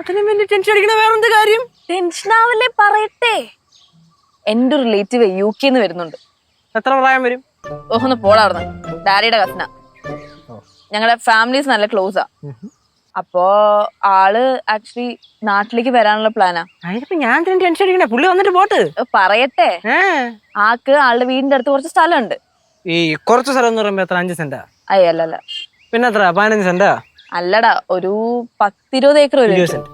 അതിനും വലിയ ടെൻഷൻ അടിക്കണ വേറെന്ത് കാര്യം? ടെൻഷനാവല്ലേ, പറയട്ടെ. എന്റെ റിലേറ്റീവ് UK വരുന്നുണ്ട്. എത്ര പ്രായം വരും? ഒന്ന് പോടാർന്ന്. ഡാഡിയുടെ കസിന. ഞങ്ങളുടെ ഫാമിലീസ് നല്ല ക്ലോസാ. അപ്പോ ആള് ആക്ച്വലി നാട്ടിലേക്ക് വരാനുള്ള പ്ലാനാ. അതിനിപ്പോ ഞാൻ ടെൻഷൻ അടിക്കണേ, പുള്ളി വന്നിട്ട് പോട്ട്. പറയട്ടെ, ആളുടെ വീടിന്റെ അടുത്ത് കുറച്ച് സ്ഥലമുണ്ട്. ഈ കുറച്ച് സ്ഥലം എന്ന് പറയുമ്പോ എത്ര? 5 സെന്റാ? അയ്യല്ല. പിന്നെ എത്ര? 15 സെന്റാ? അല്ലടാ, ഒരു 10-20 ഏക്കർ വരും. 20 സെന്റ്.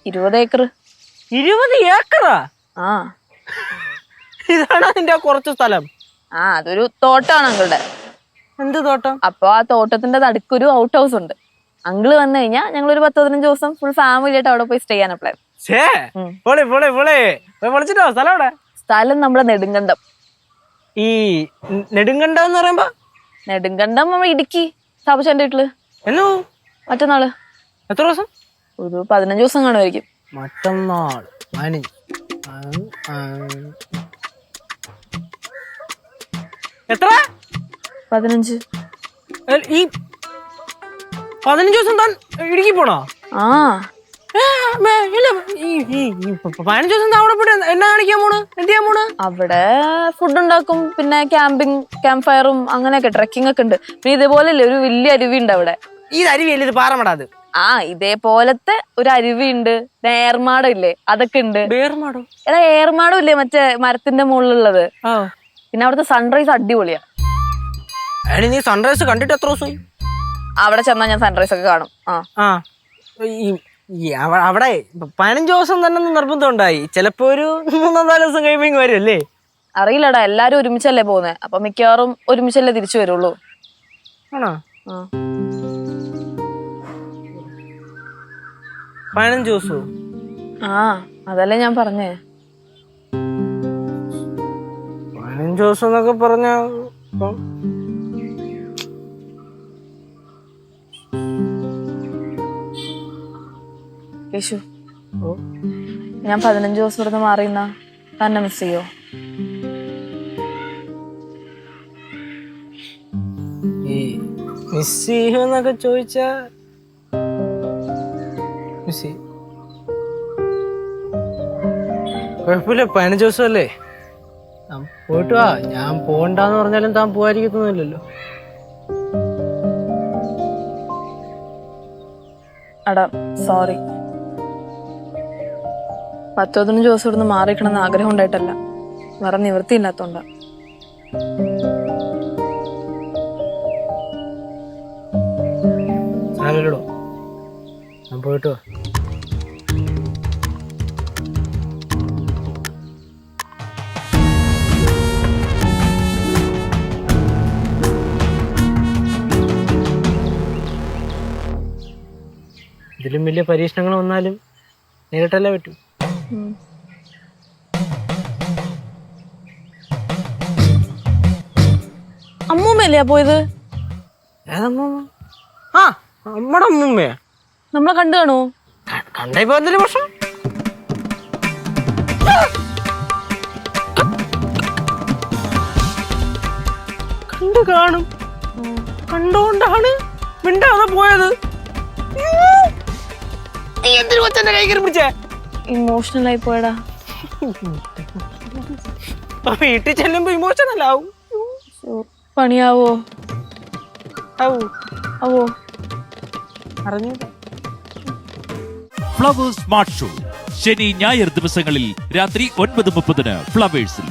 20 ഏക്കർ. 20 ഏക്കറാ? ആ, ഇതാണ് അതിന്റെ കുറച്ച് സ്ഥലം? അതൊരു തോട്ടമാണ് അങ്കിളുടെ. എന്ത് തോട്ടം? അപ്പൊ ആ തോട്ടത്തിന്റെ നടുക്കൊരു ഔട്ട് ഹൗസ് ഉണ്ട്. അങ്കിള് വന്നു കഴിഞ്ഞാൽ ഞങ്ങൾ ഒരു 10-15 ദിവസം ഫുൾ ഫാമിലി ആയിട്ട് അവിടെ പോയി സ്റ്റേ ചെയ്യാൻ പ്ലാൻ. സ്ഥലം നമ്മുടെ നെടുങ്കണ്ടം. ഈ നെടുങ്കണ്ടം എന്ന് പറയുമ്പോ? നെടുങ്കണ്ടം നമ്മുടെ ഇടുക്കി സാബുശാന്റെ വീട്ടില്. എന്നോ? മറ്റന്നാള്. എത്ര ദിവസം? ഒരു 15 ദിവസം കാണുമായിരിക്കും. മറ്റന്നാൾ 15. എത്ര? 15. ഈ 15 ദിവസം താൻ ഇടുക്കി പോണോ? 15 ദിവസം അവിടെ പോയിട്ട് എന്നാ കാണിക്കാൻ പോണ്? എന്ത് ചെയ്യാൻ പോണ്? അവിടെ ഫുഡ് ഉണ്ടാക്കും, പിന്നെ ക്യാമ്പ് ഫയറും അങ്ങനെയൊക്കെ, ട്രക്കിംഗ് ഒക്കെ ഉണ്ട്. പിന്നെ ഇതേപോലെയല്ലേ ഒരു വലിയ അരുവി ഉണ്ട് അവിടെ. ഈ അരുവിയല്ലേ ഇത്? പാറമടാത്? ഇതേപോലത്തെ ഒരു അരുവി ഉണ്ട്. ഏർമാടം ഇല്ലേ, അതൊക്കെ ഉണ്ട്. ഏർമാടം ഇല്ലേ, മറ്റേ മരത്തിന്റെ മുകളിലുള്ളത്. പിന്നെ അവിടുത്തെ സൺറൈസ് അടിപൊളിയാ. നീ സൺറൈസ് കണ്ടിട്ട് എത്ര ദിവസമായി? അവിടെ ചെന്നാ ഞാൻ സൺറൈസ് ഒക്കെ കാണും. അവിടെ 15 ദിവസം തന്നെ നിർബന്ധം ഉണ്ടായി. ചിലപ്പോ ഒരു 3-4 ദിവസം കഴിയുമ്പോ വരുമല്ലേ? അറിയില്ലടാ, എല്ലാരും ഒരുമിച്ചല്ലേ പോകുന്നത്. അപ്പൊ മിക്കവാറും ഒരുമിച്ചല്ലേ തിരിച്ചു വരുള്ളൂ. ആണോ? 15 ദിവസവും? അതല്ലേ ഞാൻ പറഞ്ഞേ. 15 ദിവസം എന്നൊക്കെ പറഞ്ഞ യേശു, ഞാൻ 15 ദിവസം ഇവിടുന്ന് മാറിയുന്ന തന്നെ മിസ് ചെയ്യോ? മിസ് ചെയ്യുമെന്നൊക്കെ ചോദിച്ചാ കുഴപ്പമില്ല. 15 ദിവസമല്ലേ, പോയിട്ട് വാ. ഞാൻ പോകണ്ടെന്ന് പറഞ്ഞാലും താൻ പോകാതിരിക്കത്തൊന്നുമില്ലല്ലോ. അടാ സോറി. 10-15 ദിവസം ഇവിടുന്ന് മാറിക്കണമെന്ന് ആഗ്രഹം ഉണ്ടായിട്ടല്ല, വേറെ നിവൃത്തിയില്ലാത്തോണ്ടാ. സാരമില്ലടോ, ഞാൻ പോയിട്ട് വാ. ഇതിലും വലിയ പരീക്ഷണങ്ങൾ വന്നാലും നേരിട്ടല്ലേ പറ്റൂ. അമ്മൂമ്മയല്ലേ പോയത്? ഏതമ്മൂമ്മ? നമ്മടെ അമ്മൂമ്മയാ. നമ്മളെ കണ്ടു കാണോ? കണ്ടപ്പോ എന്തെങ്കിലും പ്രശ്നം? കണ്ടു കാണും. കണ്ടോണ്ടാണ് മിണ്ടാതെ പോയത്. ഇമോഷണൽ ആയി പോയടാ. വീട്ടിൽ ചെല്ലുമ്പോ ഇമോഷണൽ ആവും. പണിയാവോ? ആവോ? അറിഞ്ഞില്ല. ഫ്ലവേഴ്സ് സ്മാർട്ട് ഷോ ശനി ഞായർ ദിവസങ്ങളിൽ രാത്രി 9:30 ഫ്ലവേഴ്സിൽ.